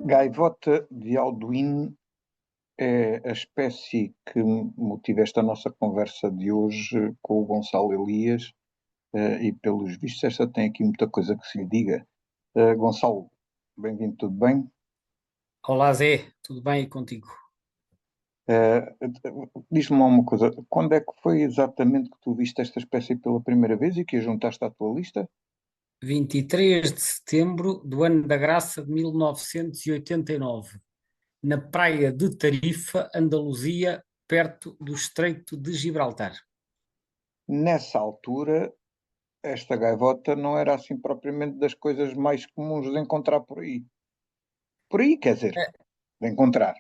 Gaivota de Alduin é a espécie que motiva esta nossa conversa de hoje com o Gonçalo Elias, e pelos vistos esta tem aqui muita coisa que se lhe diga. Gonçalo, bem-vindo, tudo bem? Olá Zé, tudo bem e contigo? Eh, Diz-me lá uma coisa, quando é que foi exatamente que tu viste esta espécie pela primeira vez e que a juntaste à tua lista? 23 de setembro do ano da graça de 1989, na praia de Tarifa, Andaluzia, perto do Estreito de Gibraltar. Nessa altura, esta gaivota não era assim propriamente das coisas mais comuns de encontrar por aí. Por aí, quer dizer, de encontrar.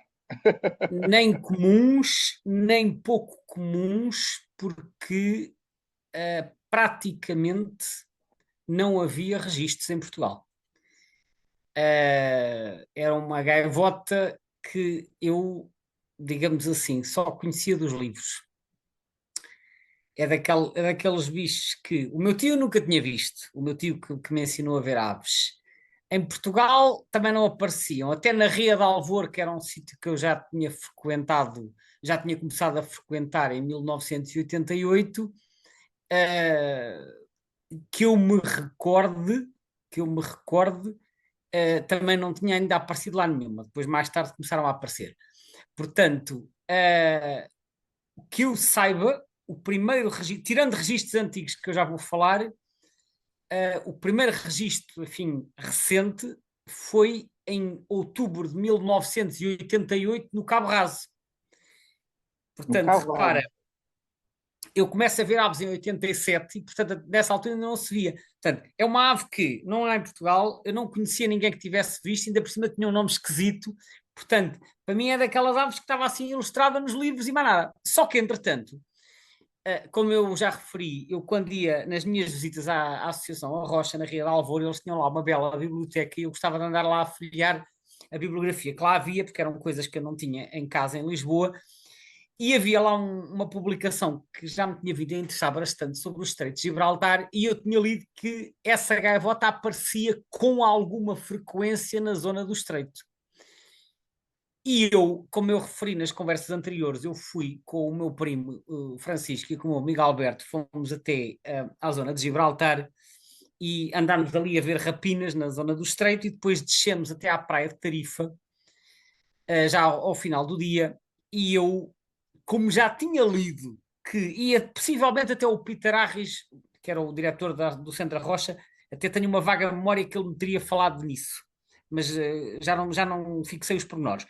Nem comuns, nem pouco comuns, porque praticamente não havia registros em Portugal. Era uma gaivota que eu, digamos assim, só conhecia dos livros. É daqueles bichos que o meu tio nunca tinha visto, o meu tio que me ensinou a ver aves. Em Portugal também não apareciam, até na Ria de Alvor, que era um sítio que eu já tinha frequentado, já tinha começado a frequentar em 1988, eh, que eu me recorde, que eu me recorde, também não tinha ainda aparecido lá nenhuma. Depois, mais tarde, começaram a aparecer. Portanto, que eu saiba, o primeiro registro, tirando registros antigos que eu já vou falar, o primeiro registro, enfim, recente foi em outubro de 1988 no Cabo Raso. No Portanto, Cabo. repara, eu começo a ver aves em 87 e, portanto, nessa altura ainda não se via. Portanto, é uma ave que não há em Portugal, eu não conhecia ninguém que tivesse visto, ainda por cima tinha um nome esquisito. Portanto, para mim é daquelas aves que estava assim ilustrada nos livros e mais nada. Só que, entretanto, como eu já referi, eu quando ia nas minhas visitas à Associação A Rocha, na Ria de Alvor, eles tinham lá uma bela biblioteca e eu gostava de andar lá a folhear a bibliografia que lá havia, porque eram coisas que eu não tinha em casa em Lisboa, e havia lá uma publicação que já me tinha vindo a interessar bastante sobre o Estreito de Gibraltar, e eu tinha lido que essa gaivota aparecia com alguma frequência na zona do Estreito. E eu, como eu referi nas conversas anteriores, eu fui com o meu primo Francisco e com o meu amigo Alberto, fomos até à zona de Gibraltar e andámos ali a ver rapinas na zona do Estreito e depois descemos até à praia de Tarifa, já ao final do dia, e eu, como já tinha lido que ia possivelmente até o Peter Harris, que era o diretor do Centro da Rocha, até tenho uma vaga memória que ele me teria falado nisso, mas já não fixei os pormenores.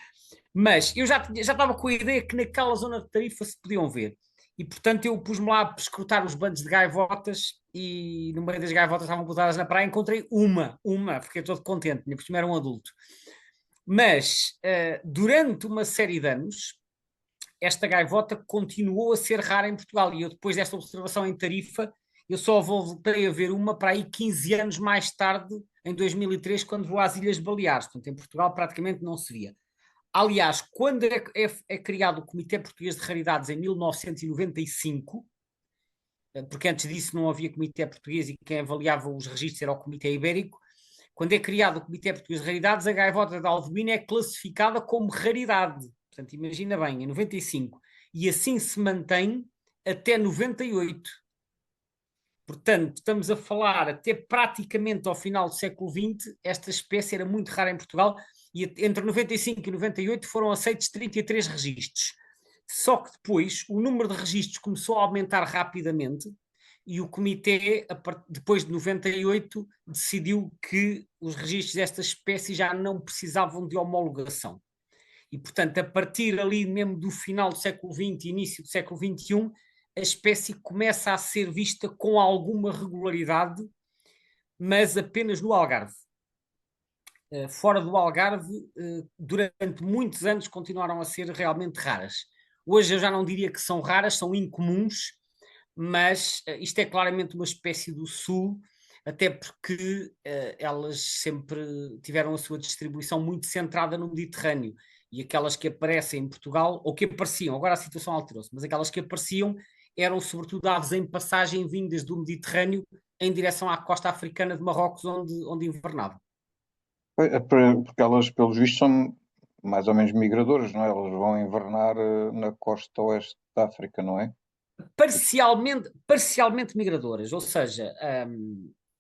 Mas eu já estava com a ideia que naquela zona de Tarifa se podiam ver. E portanto eu pus-me lá a escrutar os bandos de gaivotas e no meio das gaivotas estavam botadas na praia, encontrei uma, fiquei todo contente, minha por cima era um adulto. Mas durante uma série de anos, esta gaivota continuou a ser rara em Portugal. E eu, depois desta observação em Tarifa, eu só voltei a ver uma para aí 15 anos mais tarde, em 2003, quando vou às Ilhas Baleares. Portanto, em Portugal praticamente não se via. Aliás, quando é criado o Comitê Português de Raridades em 1995, porque antes disso não havia Comitê Português e quem avaliava os registros era o Comitê Ibérico, quando é criado o Comitê Português de Raridades, a gaivota da Alvemina é classificada como raridade. Portanto, imagina bem, em 95. E assim se mantém até 98. Portanto, estamos a falar até praticamente ao final do século XX, esta espécie era muito rara em Portugal e entre 95 e 98 foram aceitos 33 registros. Só que depois o número de registros começou a aumentar rapidamente e o comitê, depois de 98, decidiu que os registros desta espécie já não precisavam de homologação. E, portanto, a partir ali mesmo do final do século XX e início do século XXI, a espécie começa a ser vista com alguma regularidade, mas apenas no Algarve. Fora do Algarve, durante muitos anos continuaram a ser realmente raras. Hoje eu já não diria que são raras, são incomuns, mas isto é claramente uma espécie do Sul, até porque elas sempre tiveram a sua distribuição muito centrada no Mediterrâneo. E aquelas que aparecem em Portugal, ou que apareciam, agora a situação alterou-se, mas aquelas que apareciam eram sobretudo aves em passagem vindas do Mediterrâneo em direção à costa africana de Marrocos, onde invernavam. Porque elas, pelos vistos, são mais ou menos migradoras, não é? Elas vão invernar na costa oeste da África, não é? Parcialmente migradoras, ou seja,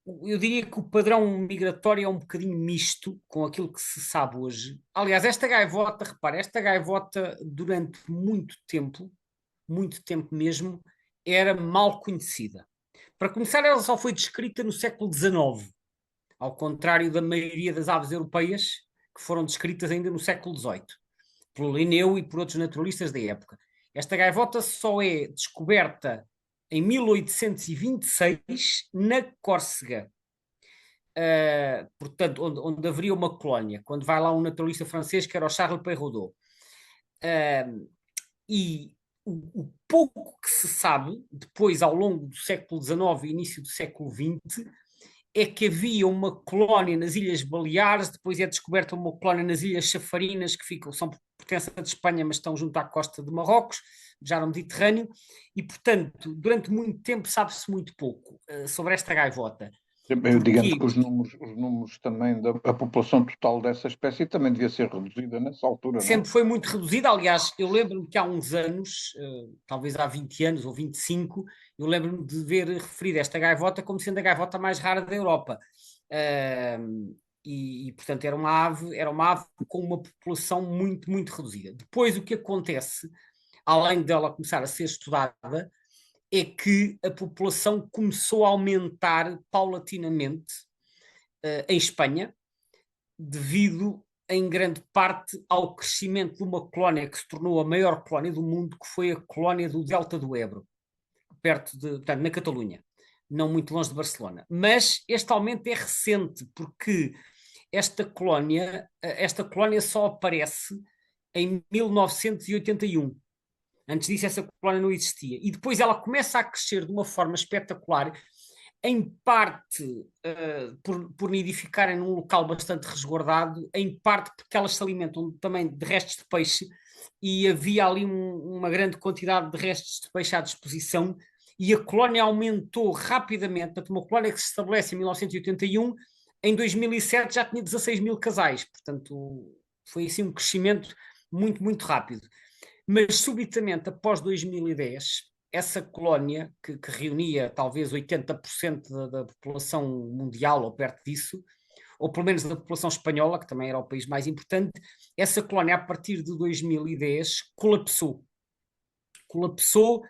eu diria que o padrão migratório é um bocadinho misto com aquilo que se sabe hoje. Aliás, esta gaivota, repara, esta gaivota durante muito tempo mesmo, era mal conhecida. Para começar, ela só foi descrita no século XIX, ao contrário da maioria das aves europeias, que foram descritas ainda no século XVIII, por Linneu e por outros naturalistas da época. Esta gaivota só é descoberta em 1826 na Córcega, portanto, onde haveria uma colónia, quando vai lá um naturalista francês que era o Charles Perraudot. E o pouco que se sabe, depois, ao longo do século XIX e início do século XX, é que havia uma colónia nas Ilhas Baleares, depois é descoberta uma colónia nas Ilhas Chafarinas, que são pertencem de Espanha, mas estão junto à costa de Marrocos, já no Mediterrâneo, e, portanto, durante muito tempo sabe-se muito pouco sobre esta gaivota. Digamos Porquê? que os números também da a população total dessa espécie também devia ser reduzida nessa altura, não? Sempre foi muito reduzida. Aliás, eu lembro-me que há uns anos, talvez há 20 anos ou 25, eu lembro-me de ver referida esta gaivota como sendo a gaivota mais rara da Europa. Portanto, era uma ave com uma população muito reduzida. Depois, o que acontece, além dela começar a ser estudada, é que a população começou a aumentar paulatinamente em Espanha, devido em grande parte ao crescimento de uma colónia que se tornou a maior colónia do mundo, que foi a colónia do Delta do Ebro, portanto, na Catalunha, não muito longe de Barcelona. Mas este aumento é recente, porque esta colónia só aparece em 1981. Antes disso, essa colónia não existia. E depois ela começa a crescer de uma forma espetacular, em parte por nidificarem num local bastante resguardado, em parte porque elas se alimentam também de restos de peixe e havia ali uma grande quantidade de restos de peixe à disposição e a colónia aumentou rapidamente. Portanto, uma colónia que se estabelece em 1981, em 2007 já tinha 16 mil casais, portanto foi assim um crescimento muito rápido. Mas subitamente, após 2010, essa colónia, que reunia talvez 80% da população mundial, ou perto disso, ou pelo menos da população espanhola, que também era o país mais importante, essa colónia, a partir de 2010, colapsou. Colapsou,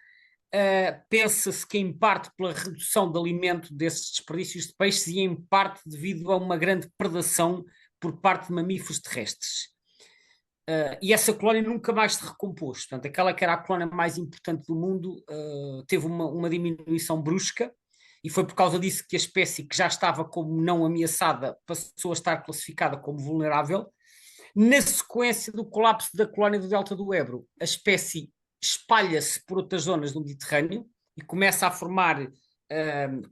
pensa-se que em parte pela redução de alimento desses desperdícios de peixes e em parte devido a uma grande predação por parte de mamíferos terrestres. E essa colónia nunca mais se recompôs. Portanto, aquela que era a colónia mais importante do mundo teve uma diminuição brusca, e foi por causa disso que a espécie, que já estava como não ameaçada, passou a estar classificada como vulnerável. Na sequência do colapso da colónia do Delta do Ebro, a espécie espalha-se por outras zonas do Mediterrâneo e começa a formar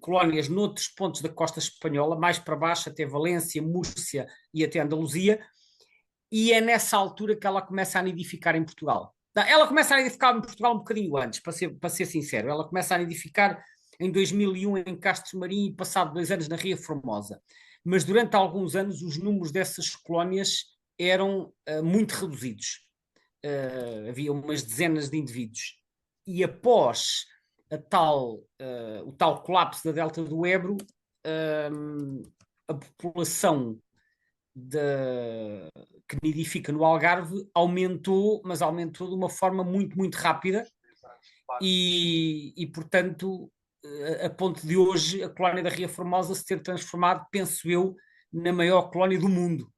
colónias noutros pontos da costa espanhola, mais para baixo, até Valência, Múrcia e até Andaluzia, e é nessa altura que ela começa a nidificar em Portugal. Ela começa a nidificar em Portugal um bocadinho antes, para ser sincero. Ela começa a nidificar em 2001 em Castro Marim e passado 2 anos na Ria Formosa. Mas durante alguns anos os números dessas colónias eram muito reduzidos. Havia umas dezenas de indivíduos. E após o tal colapso da Delta do Ebro, a população de, que nidifica no Algarve aumentou, mas aumentou de uma forma muito rápida portanto, a ponto de hoje a colónia da Ria Formosa se ter transformado, penso eu, na maior colónia do mundo,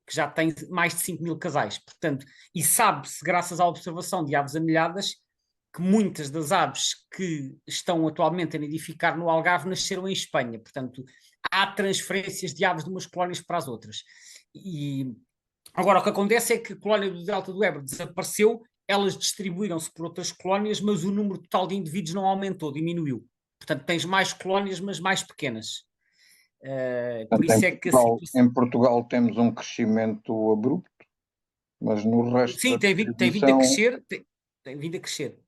que já tem mais de 5 mil casais. Portanto, e sabe-se, graças à observação de aves anilhadas, que muitas das aves que estão atualmente a nidificar no Algarve nasceram em Espanha. Portanto, há transferências de aves de umas colónias para as outras. E agora o que acontece é que a colónia do Delta do Ebro desapareceu, elas distribuíram-se por outras colónias, mas o número total de indivíduos não aumentou, diminuiu. Portanto, tens mais colónias, mas mais pequenas. Por Portanto, isso é que a situação... Em Portugal temos um crescimento abrupto, mas no resto da Sim, tem vindo a distribuição, crescer, tem vindo a crescer.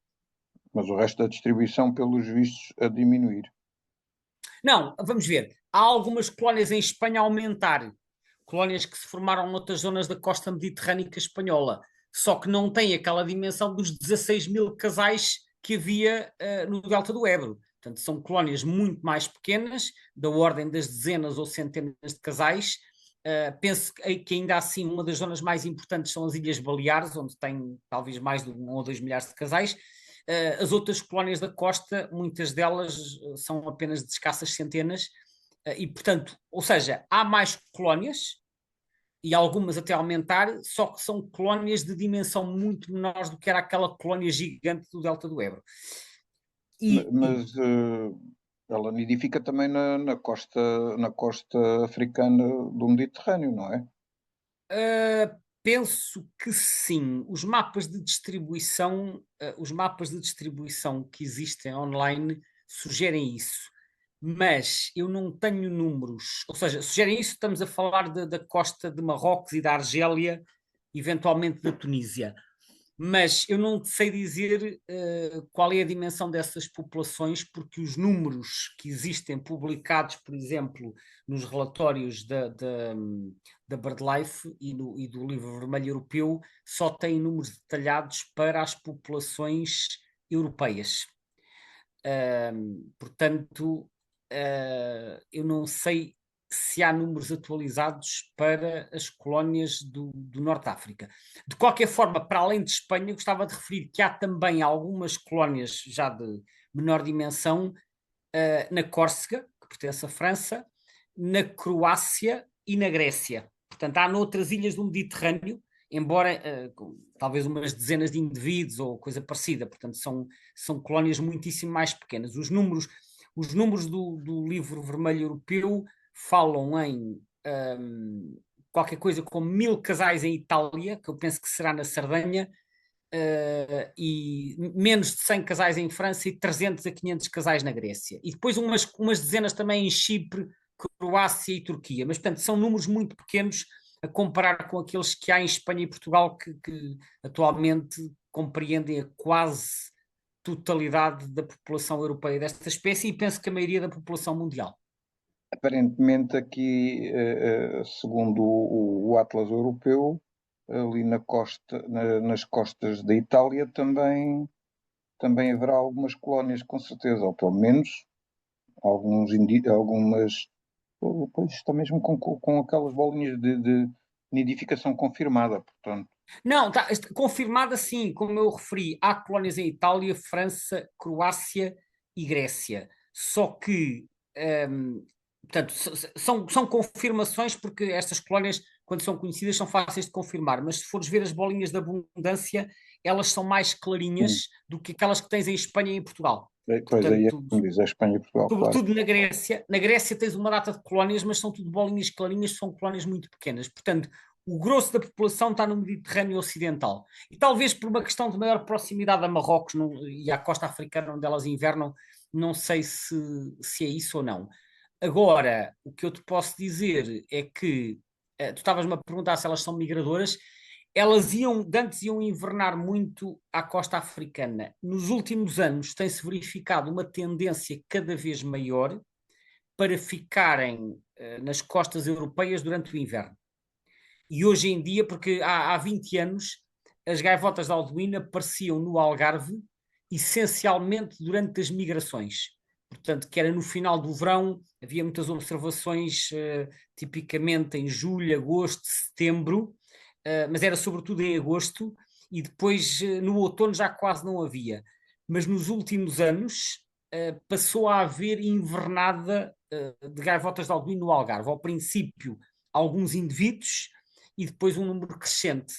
mas o resto da distribuição, pelos vistos, a diminuir. Não, vamos ver. Há algumas colónias em Espanha a aumentar, colónias que se formaram noutras zonas da costa mediterrânica espanhola, só que não têm aquela dimensão dos 16 mil casais que havia no delta do Ebro. Portanto, são colónias muito mais pequenas, da ordem das dezenas ou centenas de casais. Penso que ainda assim uma das zonas mais importantes são as Ilhas Baleares, onde tem talvez mais de 1 ou 2 milhares de casais. As outras colónias da costa, muitas delas são apenas de escassas centenas, e portanto, ou seja, há mais colónias, e algumas até aumentar, só que são colónias de dimensão muito menores do que era aquela colónia gigante do Delta do Ebro. Mas ela nidifica também na costa africana do Mediterrâneo, não é? Penso que sim. Os mapas de distribuição que existem online sugerem isso, mas eu não tenho números. Ou seja, sugerem isso, estamos a falar da costa de Marrocos e da Argélia, eventualmente da Tunísia, mas eu não sei dizer qual é a dimensão dessas populações, porque os números que existem publicados, por exemplo, nos relatórios da BirdLife e do Livro Vermelho Europeu, só têm números detalhados para as populações europeias. Portanto, eu não sei se há números atualizados para as colónias do Norte de África. De qualquer forma, para além de Espanha, gostava de referir que há também algumas colónias já de menor dimensão na Córsega, que pertence à França, na Croácia e na Grécia. Portanto, há noutras ilhas do Mediterrâneo, embora talvez umas dezenas de indivíduos ou coisa parecida. Portanto, são colónias muitíssimo mais pequenas. Os números do Livro Vermelho Europeu falam em qualquer coisa como 1.000 casais em Itália, que eu penso que será na Sardenha, e menos de 100 casais em França e 300 a 500 casais na Grécia. E depois umas dezenas também em Chipre, Croácia e Turquia. Mas, portanto, são números muito pequenos a comparar com aqueles que há em Espanha e Portugal, que atualmente compreendem a quase totalidade da população europeia desta espécie e penso que a maioria da população mundial. Aparentemente aqui, segundo o Atlas Europeu, ali nas costas da Itália também haverá algumas colónias, com certeza, ou pelo menos algumas, pois está mesmo com aquelas bolinhas de nidificação confirmada, portanto. Não, está confirmada sim, como eu referi, há colónias em Itália, França, Croácia e Grécia. Só que, portanto, são confirmações porque estas colónias, quando são conhecidas, são fáceis de confirmar, mas se fores ver as bolinhas de abundância, elas são mais Hum. clarinhas do que aquelas que tens em Espanha e em Portugal. Pois aí é Portanto, como diz, é Espanha e Portugal, claro. sobretudo na Grécia. Na Grécia tens uma data de colónias, mas são tudo bolinhas clarinhas, são colónias muito pequenas. Portanto, o grosso da população está no Mediterrâneo Ocidental. E talvez por uma questão de maior proximidade a Marrocos e à costa africana, onde elas invernam, não sei se é isso ou não. Agora, o que eu te posso dizer é que tu estavas-me a perguntar se elas são migradoras. Elas antes iam invernar muito à costa africana. Nos últimos anos tem-se verificado uma tendência cada vez maior para ficarem nas costas europeias durante o inverno. E hoje em dia, porque há 20 anos, as gaivotas de Alduína apareciam no Algarve essencialmente durante as migrações. Portanto, que era no final do verão, havia muitas observações, tipicamente em julho, agosto, setembro, mas era sobretudo em agosto, e depois no outono já quase não havia. Mas nos últimos anos passou a haver invernada de gaivotas de algodão no Algarve. Ao princípio, alguns indivíduos e depois um número crescente.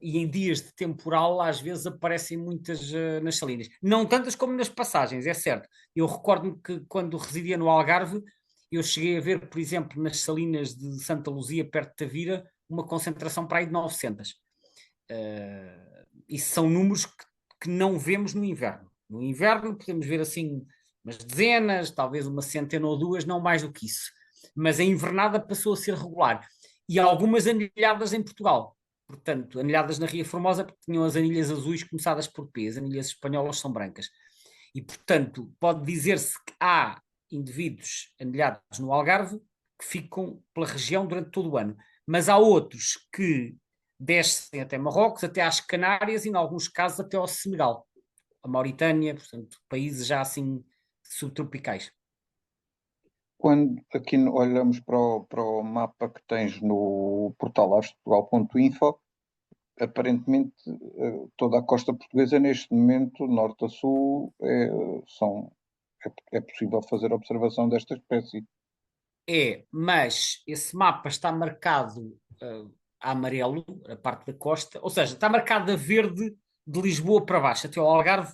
E em dias de temporal, às vezes aparecem muitas nas salinas. Não tantas como nas passagens, é certo. Eu recordo-me que quando residia no Algarve, eu cheguei a ver, por exemplo, nas salinas de Santa Luzia, perto de Tavira, uma concentração para aí de 900. Isso são números que não vemos no inverno. No inverno podemos ver assim umas dezenas, talvez uma centena ou duas, não mais do que isso. Mas a invernada passou a ser regular. E algumas anilhadas em Portugal. Portanto, anilhadas na Ria Formosa, porque tinham as anilhas azuis começadas por P, as anilhas espanholas são brancas. E, portanto, pode dizer-se que há indivíduos anilhados no Algarve, que ficam pela região durante todo o ano. Mas há outros que descem até Marrocos, até às Canárias e, em alguns casos, até ao Senegal, a Mauritânia, portanto, países já assim subtropicais. Quando aqui olhamos para o mapa que tens no portal avesportugal.info, aparentemente toda a costa portuguesa neste momento, norte a sul, é possível fazer observação desta espécie. Mas esse mapa está marcado a amarelo, a parte da costa, ou seja, está marcado a verde de Lisboa para baixo, até ao Algarve,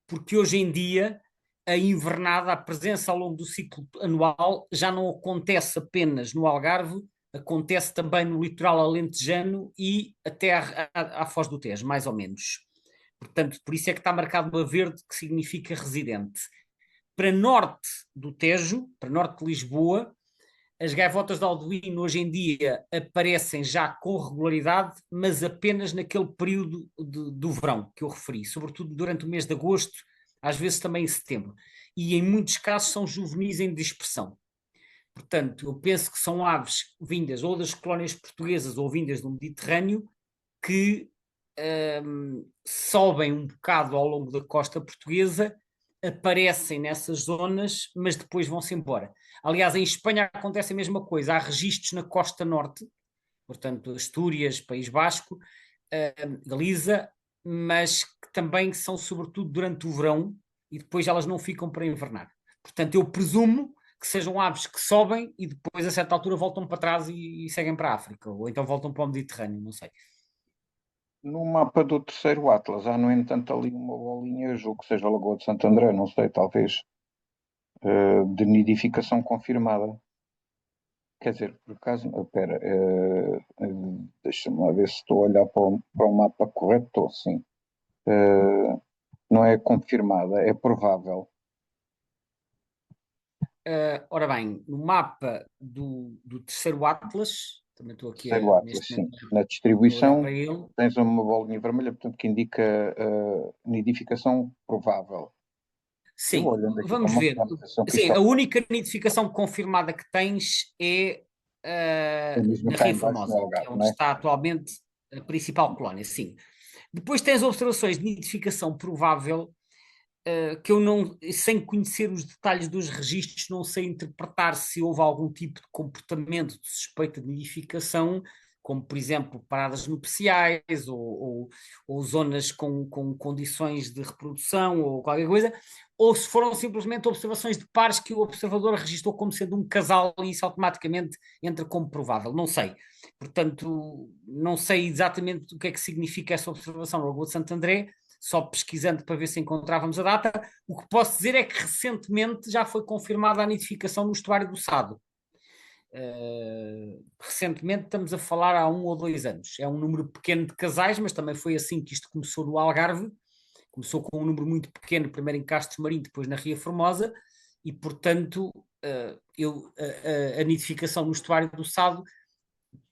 porque hoje em dia a invernada, a presença ao longo do ciclo anual, já não acontece apenas no Algarve, acontece também no litoral alentejano e até à Foz do Tejo, mais ou menos. Portanto, por isso é que está marcado a verde, que significa residente. Para norte do Tejo, para norte de Lisboa, as gaivotas de Alduíno hoje em dia aparecem já com regularidade, mas apenas naquele período do verão que eu referi, sobretudo durante o mês de agosto, às vezes também em setembro. E em muitos casos são juvenis em dispersão. Portanto, eu penso que são aves vindas ou das colónias portuguesas ou vindas do Mediterrâneo que sobem um bocado ao longo da costa portuguesa, aparecem nessas zonas, mas depois vão-se embora. Aliás, em Espanha acontece a mesma coisa. Há registros na costa norte, portanto, Astúrias, País Basco, Galiza, mas que também são sobretudo durante o verão e depois elas não ficam para invernar. Portanto, eu presumo que sejam aves que sobem e depois a certa altura voltam para trás e seguem para a África, ou então voltam para o Mediterrâneo, não sei. No mapa do terceiro Atlas, há, no entanto, ali uma bolinha, julgo que seja a Lagoa de Santo André, não sei, talvez, de nidificação confirmada. Quer dizer, por acaso, espera, deixa-me lá ver se estou a olhar para o mapa correto, estou sim. Não é confirmada, é provável. Ora bem, no mapa do terceiro Atlas, também estou aqui Terceiro Atlas, neste sim. momento Na a olhar distribuição para ele. tens uma bolinha vermelha, portanto, que indica nidificação provável. Eu Sim, olhando aqui para vamos uma ver. atenção que Sim, isto a única nidificação confirmada que tens é é mesmo na cá Ria em baixo no Formosa, que Algarve, é não onde é? está atualmente a principal colónia, sim. Depois tens observações de nidificação provável que eu não, sem conhecer os detalhes dos registros, não sei interpretar se houve algum tipo de comportamento de suspeita de nidificação, como por exemplo paradas nupciais ou zonas com condições de reprodução ou qualquer coisa, ou se foram simplesmente observações de pares que o observador registrou como sendo um casal e isso automaticamente entra como provável. Não sei. Portanto, não sei exatamente o que é que significa essa observação no Lagoa de Santo André, só pesquisando para ver se encontrávamos a data. O que posso dizer é que recentemente já foi confirmada a nidificação no estuário do Sado. Recentemente estamos a falar há 1 ou 2 anos. É um número pequeno de casais, mas também foi assim que isto começou no Algarve. Começou com um número muito pequeno, primeiro em Castros Marinho, depois na Ria Formosa, e portanto a nidificação no estuário do Sado,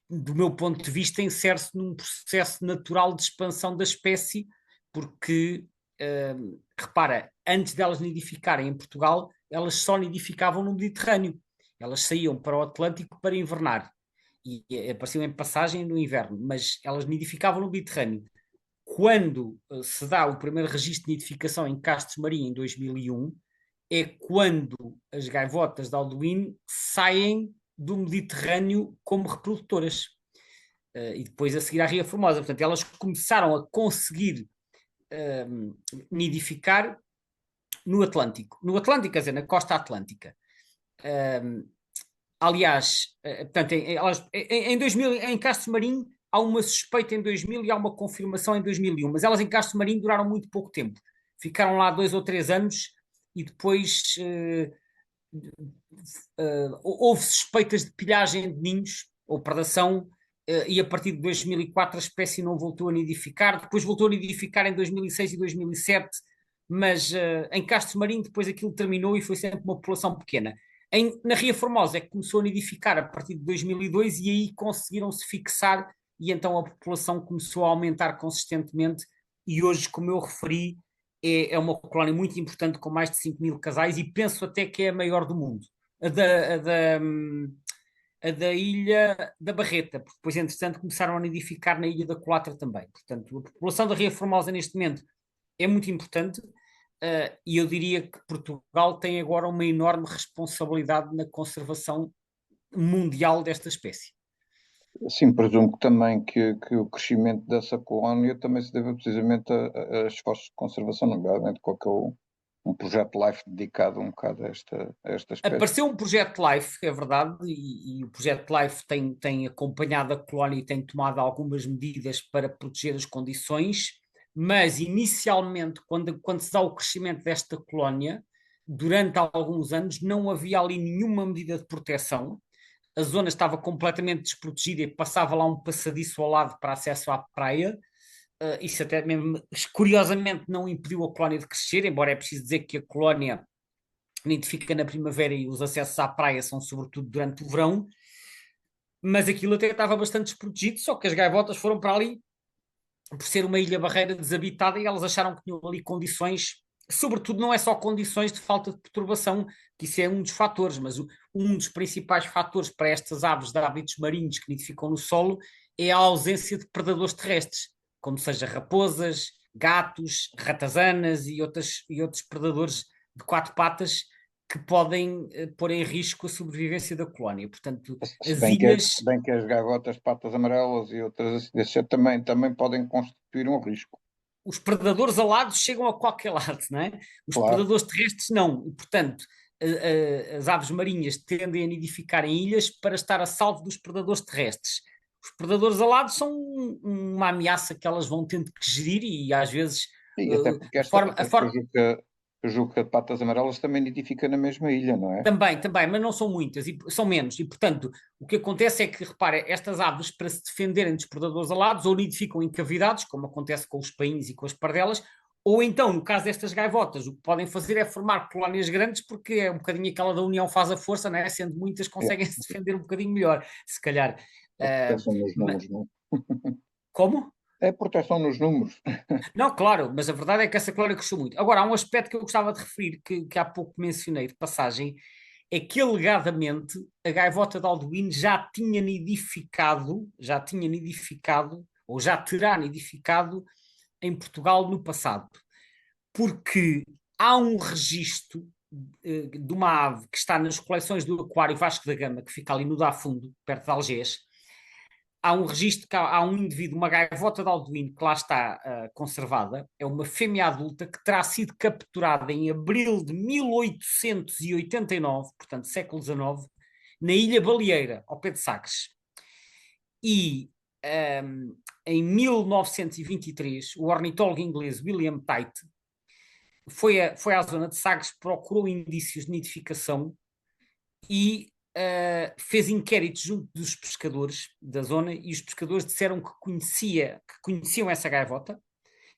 do meu ponto de vista, insere-se num processo natural de expansão da espécie, porque, repara, antes delas nidificarem em Portugal, elas só nidificavam no Mediterrâneo. Elas saíam para o Atlântico para invernar e apareciam em passagem no inverno, mas elas nidificavam no Mediterrâneo. Quando se dá o primeiro registro de nidificação em Castros Marinho, em 2001, é quando as gaivotas de Alduíno saem do Mediterrâneo como reprodutoras. E depois a seguir à Ria Formosa. Portanto, elas começaram a conseguir nidificar no Atlântico. No Atlântico, quer dizer, na costa atlântica. Aliás, portanto, em 2000, em Castro Marinho, há uma suspeita em 2000 e há uma confirmação em 2001, mas elas em Castro Marinho duraram muito pouco tempo. Ficaram lá 2 ou 3 anos e depois houve suspeitas de pilhagem de ninhos ou predação e a partir de 2004 a espécie não voltou a nidificar, depois voltou a nidificar em 2006 e 2007, mas em Castro Marinho depois aquilo terminou e foi sempre uma população pequena. Na Ria Formosa é que começou a nidificar a partir de 2002 e aí conseguiram-se fixar e então a população começou a aumentar consistentemente e hoje, como eu referi, é uma colónia muito importante com mais de 5.000 casais e penso até que é a maior do mundo. A da a da Ilha da Barreta, porque depois, entretanto, começaram a nidificar na Ilha da Colatra também. Portanto, a população da Ria Formosa neste momento é muito importante, e eu diria que Portugal tem agora uma enorme responsabilidade na conservação mundial desta espécie. Sim, presumo que também que o crescimento dessa colónia também se deve precisamente a esforços de conservação, nomeadamente com um projeto LIFE dedicado um bocado a esta espécie. Apareceu um projeto LIFE, é verdade, e o projeto LIFE tem acompanhado a colónia e tem tomado algumas medidas para proteger as condições, mas inicialmente, quando se dá o crescimento desta colónia, durante alguns anos não havia ali nenhuma medida de proteção, a zona estava completamente desprotegida e passava lá um passadiço ao lado para acesso à praia. Isso até mesmo, curiosamente, não impediu a colónia de crescer, embora é preciso dizer que a colónia nidifica na primavera e os acessos à praia são sobretudo durante o verão, mas aquilo até estava bastante desprotegido, só que as gaivotas foram para ali por ser uma ilha barreira desabitada e elas acharam que tinham ali condições, sobretudo não é só condições de falta de perturbação, que isso é um dos fatores, mas um dos principais fatores para estas aves de hábitos marinhos que nidificam no solo é a ausência de predadores terrestres, como seja raposas, gatos, ratazanas e outros predadores de quatro patas que podem pôr em risco a sobrevivência da colónia. Portanto, Se as bem se ilhas, bem que as gaivotas de patas amarelas e outras assim desse género também podem constituir um risco, os predadores alados chegam a qualquer lado, não é? Os claro. predadores terrestres não. E, portanto, as aves marinhas tendem a nidificar em ilhas para estar a salvo dos predadores terrestres. Os predadores alados são uma ameaça que elas vão tendo que gerir e às vezes E até porque a até porque forma a Juca de patas amarelas também nidifica na mesma ilha, não é? também, mas não são muitas, e são menos. E, portanto, o que acontece é que, repara, estas aves, para se defenderem dos predadores alados, ou nidificam em cavidades, como acontece com os painhos e com as pardelas, ou então, no caso destas gaivotas, o que podem fazer é formar colónias grandes, porque é um bocadinho aquela da união faz a força, não é? Sendo muitas, É, conseguem se defender um bocadinho melhor, se calhar. a Uh, proteção nos números, não é? como? É a proteção nos números. Não, claro, mas a verdade é que essa colónia cresceu muito. Agora, há um aspecto que eu gostava de referir, que há pouco mencionei de passagem, é que alegadamente a gaivota de Alduíno já tinha nidificado, ou já terá nidificado em Portugal no passado. Porque há um registro de uma ave que está nas coleções do Aquário Vasco da Gama, que fica ali no Dá Fundo, perto de Algés. Há um registro, há um indivíduo, uma gaivota de Alduíno, que lá está conservada, é uma fêmea adulta que terá sido capturada em abril de 1889, portanto século XIX, na Ilha Baleeira, ao pé de Sagres. E em 1923, o ornitólogo inglês William Tite foi à zona de Sagres, procurou indícios de nidificação e fez inquéritos junto dos pescadores da zona e os pescadores disseram que conheciam essa gaivota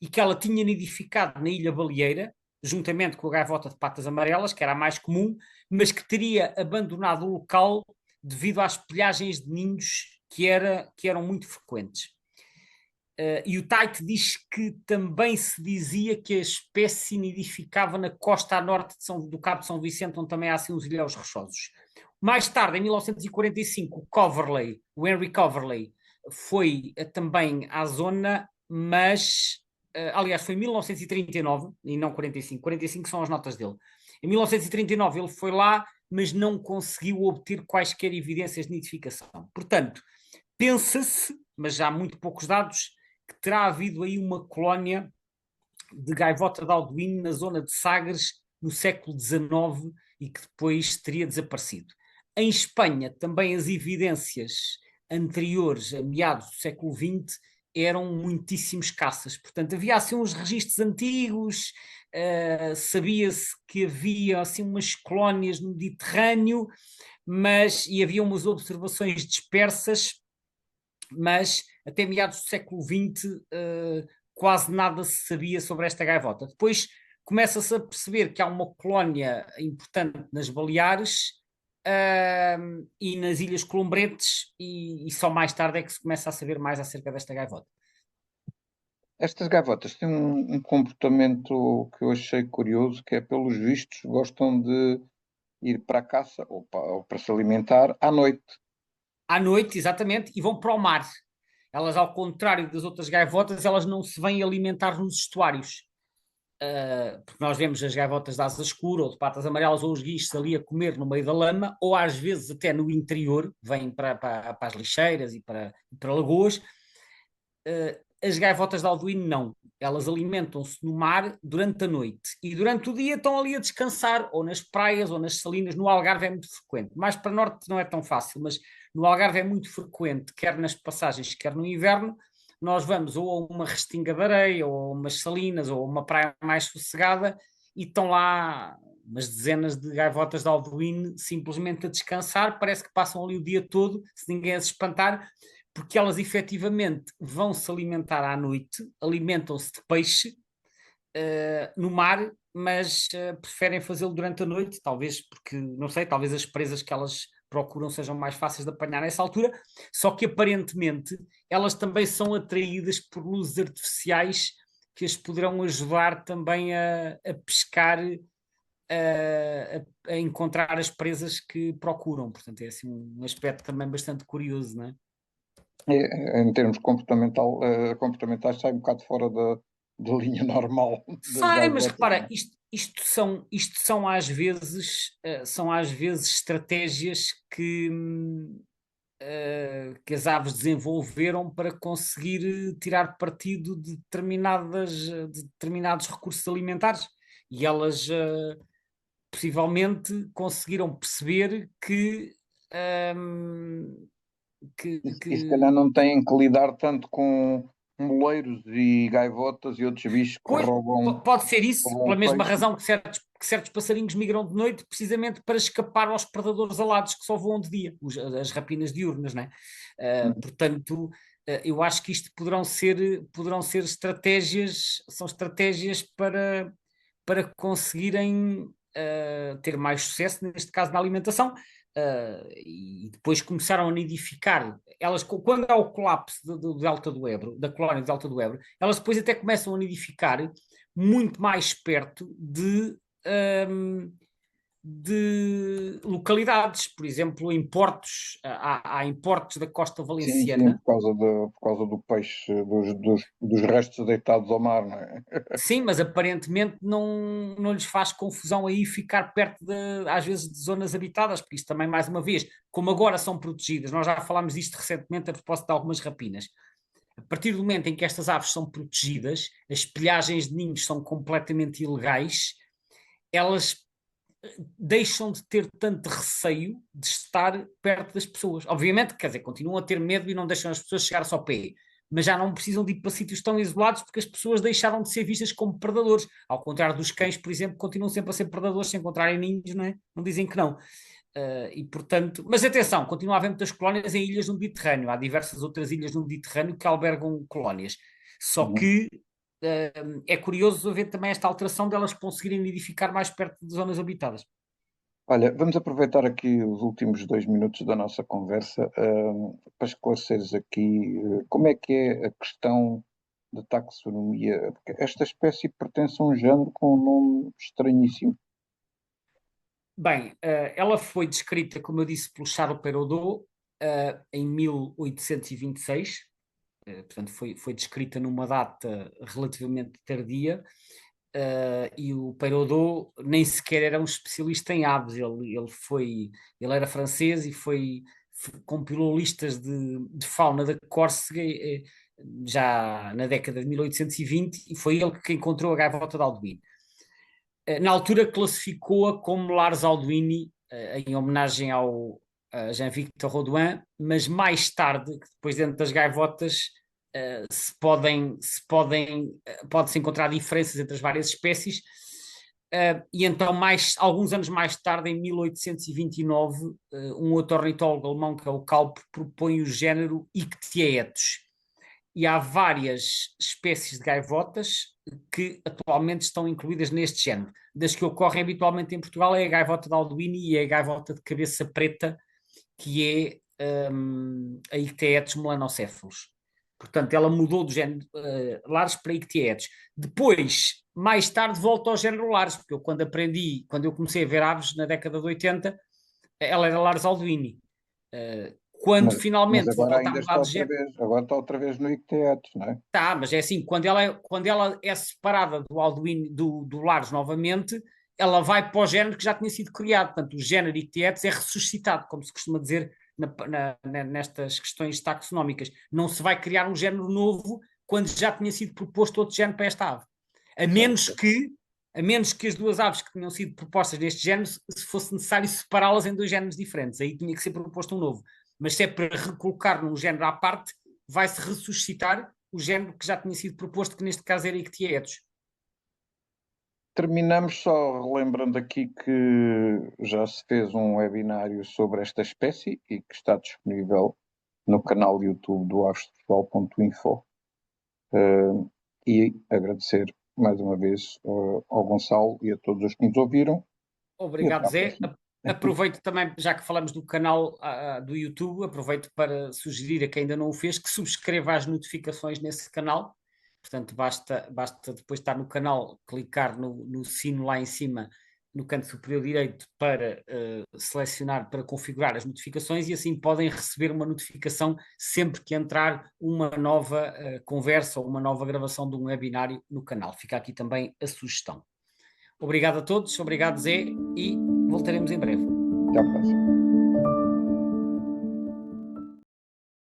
e que ela tinha nidificado na Ilha Baleeira, juntamente com a gaivota de patas amarelas, que era a mais comum, mas que teria abandonado o local devido às pilhagens de ninhos que eram muito frequentes. E o Tite diz que também se dizia que a espécie nidificava na costa a norte do Cabo de São Vicente, onde também há assim uns ilhéus rochosos. Mais tarde, em 1945, o Henry Coverley, foi também à zona, mas, aliás, foi em 1939, e não 45, 45 são as notas dele. Em 1939 ele foi lá, mas não conseguiu obter quaisquer evidências de nidificação. Portanto, pensa-se, mas já há muito poucos dados, que terá havido aí uma colónia de gaivota de Alduíno na zona de Sagres no século XIX e que depois teria desaparecido. Em Espanha, também as evidências anteriores, a meados do século XX, eram muitíssimo escassas. Portanto, havia assim uns registros antigos, sabia-se que havia assim umas colónias no Mediterrâneo, e havia umas observações dispersas, mas até meados do século XX quase nada se sabia sobre esta gaivota. Depois começa-se a perceber que há uma colónia importante nas Baleares e nas Ilhas Columbretes, e só mais tarde é que se começa a saber mais acerca desta gaivota. Estas gaivotas têm um comportamento que eu achei curioso, que é, pelos vistos, gostam de ir para a caça ou para se alimentar à noite. à noite, exatamente, e vão para o mar. Elas, ao contrário das outras gaivotas, elas não se vêm alimentar nos estuários. Porque nós vemos as gaivotas de asa escura ou de patas amarelas ou os guichos ali a comer no meio da lama, ou às vezes até no interior, vêm para as lixeiras e para lagoas. As gaivotas de Alduíno não. Elas alimentam-se no mar durante a noite e durante o dia estão ali a descansar, ou nas praias ou nas salinas. No Algarve é muito frequente. Mais para norte não é tão fácil, mas no Algarve é muito frequente, quer nas passagens, quer no inverno. Nós vamos ou a uma restinga de areia, ou a umas salinas, ou a uma praia mais sossegada, e estão lá umas dezenas de gaivotas de Alduíno simplesmente a descansar. Parece que passam ali o dia todo, se ninguém as espantar, porque elas efetivamente vão se alimentar à noite, alimentam-se de peixe no mar, mas preferem fazê-lo durante a noite, talvez porque, não sei, talvez as presas que elas procuram sejam mais fáceis de apanhar nessa altura, só que aparentemente elas também são atraídas por luzes artificiais que as poderão ajudar também a pescar, a encontrar as presas que procuram. Portanto, é assim um aspecto também bastante curioso, não é? Em termos comportamentais, sai um bocado fora da linha normal das Sai, mas gaivotas, não repara, é? isto são às vezes estratégias que as aves desenvolveram para conseguir tirar partido de determinados recursos alimentares. E elas possivelmente conseguiram perceber hum, E se calhar que não têm que lidar tanto com moleiros e gaivotas e outros bichos que pois, pode ser isso, roubam pela o mesma peixe. razão que certos passarinhos migram de noite, precisamente para escapar aos predadores alados que só voam de dia, as rapinas diurnas, não é? Portanto, eu acho que isto poderão ser estratégias, são estratégias para conseguirem ter mais sucesso, neste caso na alimentação. E depois começaram a nidificar. Elas, quando há o colapso do Delta do Ebro, da colónia do Delta do Ebro, elas depois até começam a nidificar muito mais perto um, de localidades, por exemplo, em portos, há em portos da costa Sim, sim, valenciana. por causa do peixe, dos restos deitados ao mar, não é? Sim, mas aparentemente não lhes faz confusão aí ficar perto às vezes, de zonas habitadas, porque isto também, mais uma vez, como agora são protegidas, nós já falámos disto recentemente a propósito de algumas rapinas. A partir do momento em que estas aves são protegidas, as pilhagens de ninhos são completamente ilegais, elas deixam de ter tanto receio de estar perto das pessoas. Obviamente, quer dizer, continuam a ter medo e não deixam as pessoas chegar só ao pé, mas já não precisam de ir para sítios tão isolados porque as pessoas deixaram de ser vistas como predadores. Ao contrário dos cães, por exemplo, continuam sempre a ser predadores se encontrarem ninhos, não é? Não dizem que não. E portanto, mas atenção, continua a haver muitas colónias em ilhas no Mediterrâneo. Há diversas outras ilhas no Mediterrâneo que albergam colónias. Só Uhum. que é curioso ver também esta alteração delas conseguirem nidificar mais perto de zonas habitadas. Olha, vamos aproveitar aqui os últimos 2 minutos da nossa conversa, para esclareceres aqui, como é que é a questão da taxonomia, porque esta espécie pertence a um género com um nome estranhíssimo. Bem, ela foi descrita, como eu disse, pelo Charles Perrault em 1826. Portanto, foi descrita numa data relativamente tardia. E o Perrault nem sequer era um especialista em aves. Ele era francês e compilou listas de fauna da Córcega já na década de 1820, e foi ele que encontrou a gaivota de Alduin. Na altura classificou-a como Lars Alduini, em homenagem ao Jean-Victor Rodin, mas mais tarde, depois dentro das gaivotas, pode-se encontrar diferenças entre as várias espécies. E então, alguns anos mais tarde, em 1829, um outro ornitólogo alemão, que é o Kalb, propõe o género Ictietus. E há várias espécies de gaivotas que atualmente estão incluídas neste género. Das que ocorrem habitualmente em Portugal é a gaivota de Alduini e a gaivota de cabeça preta, que é a Ictietus melanocéfalos. Portanto, ela mudou do género Lares para Ictietus. Depois, mais tarde, volta ao género Lares, porque eu quando eu comecei a ver aves na década de 80, ela era Lars Alduini. quando Mas finalmente agora volta a ainda mudar está de outra género. vez, agora está outra vez no ICTEATS, não é? Tá, mas é assim, quando ela é separada do Alduin, do Lares novamente, ela vai para o género que já tinha sido criado. Portanto, o género Ictiotes é ressuscitado, como se costuma dizer nestas questões taxonómicas. Não se vai criar um género novo quando já tinha sido proposto outro género para esta ave. A menos Certo. que, a menos que as duas aves que tinham sido propostas neste género, se fosse necessário separá-las em dois géneros diferentes. Aí tinha que ser proposto um novo. Mas se é para recolocar num género à parte, vai-se ressuscitar o género que já tinha sido proposto, que neste caso era Ictiotes. Terminamos só relembrando aqui que já se fez um webinário sobre esta espécie e que está disponível no canal YouTube do avesdeportugal.info. E agradecer mais uma vez ao Gonçalo e a todos os que nos ouviram e até Obrigado, à Zé. próxima. Aproveito também, já que falamos do canal do YouTube, aproveito para sugerir a quem ainda não o fez que subscreva as notificações nesse canal. Portanto, basta depois estar no canal, clicar no sino lá em cima, no canto superior direito, para selecionar, para configurar as notificações e assim podem receber uma notificação sempre que entrar uma nova conversa ou uma nova gravação de um webinário no canal. Fica aqui também a sugestão. Obrigado a todos, obrigado Zé e voltaremos em breve. Até à próxima.